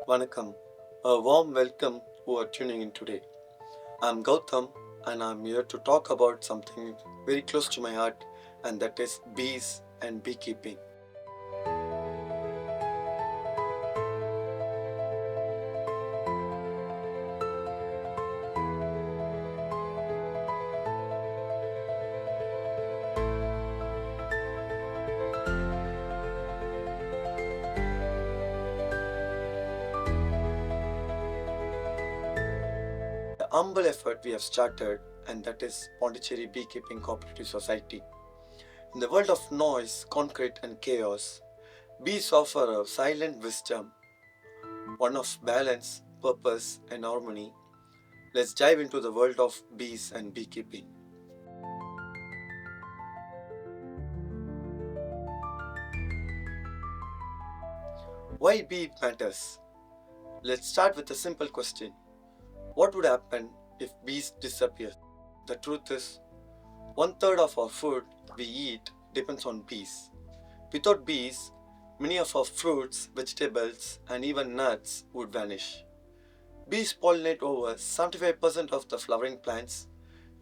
Vanakkam, a warm welcome who are tuning in today. I'm Gautam and I'm here to talk about something very close to my heart, and that is bees and beekeeping. The humble effort we have started, and that is Pondicherry Beekeeping Cooperative Society. In the world of noise, concrete, and chaos, bees offer a silent wisdom, one of balance, purpose, and harmony. Let's dive into the world of bees and beekeeping. Why bee matters? Let's start with a simple question. What would happen if bees disappear? The truth is, one third of our food we eat depends on bees. Without bees, many of our fruits, vegetables, and even nuts would vanish. Bees pollinate over 75% of the flowering plants,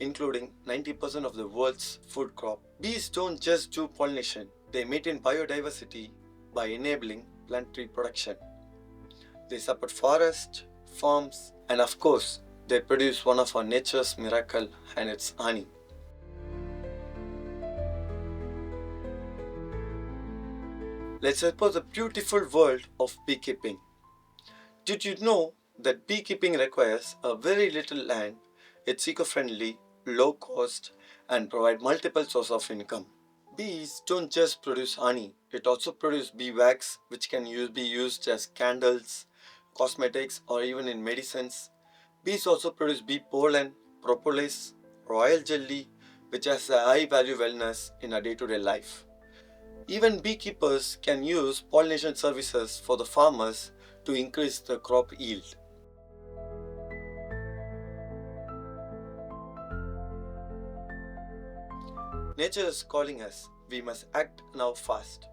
including 90% of the world's food crop. Bees don't just do pollination, they maintain biodiversity by enabling plant reproduction. They support forests, farms, and of course, they produce one of our nature's miracle, and it's honey. Let's explore the beautiful world of beekeeping. Did you know that beekeeping requires a very little land? It's eco-friendly, low cost, and provide multiple sources of income. Bees don't just produce honey, it also produces bee wax, which can be used as candles, cosmetics, or even in medicines. Bees also produce bee pollen, propolis, royal jelly, which has a high value wellness in our day-to-day life. Even beekeepers can use pollination services for the farmers to increase the crop yield. Nature is calling us. We must act now fast.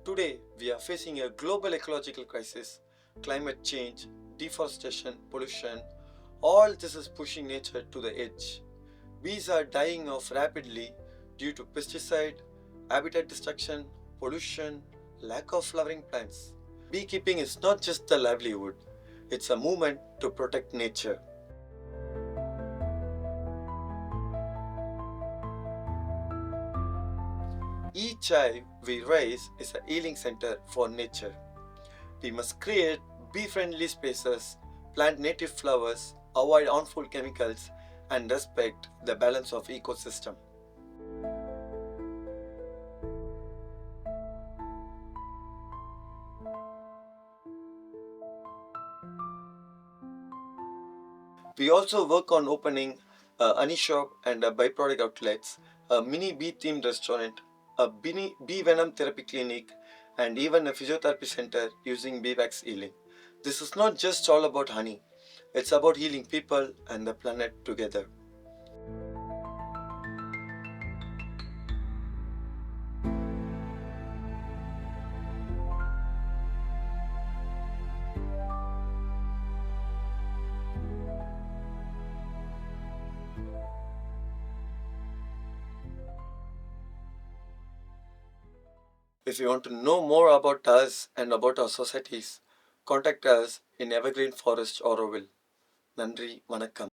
Today, we are facing a global ecological crisis, climate change, deforestation, pollution. All this is pushing nature to the edge. Bees are dying off rapidly due to pesticide, habitat destruction, pollution, lack of flowering plants. Beekeeping is not just a livelihood, it's a movement to protect nature. Each hive we raise is a healing center for nature. We must create bee-friendly spaces, plant native flowers, avoid harmful chemicals, and respect the balance of ecosystem. We also work on opening a honey shop and a byproduct outlets, a mini bee-themed restaurant, a bee venom therapy clinic, and even a physiotherapy center using bee wax healing. This is not just all about honey, it's about healing people and the planet together. If you want to know more about us and about our societies, contact us in Evergreen Forest, Auroville. Nandri, Vanakkam.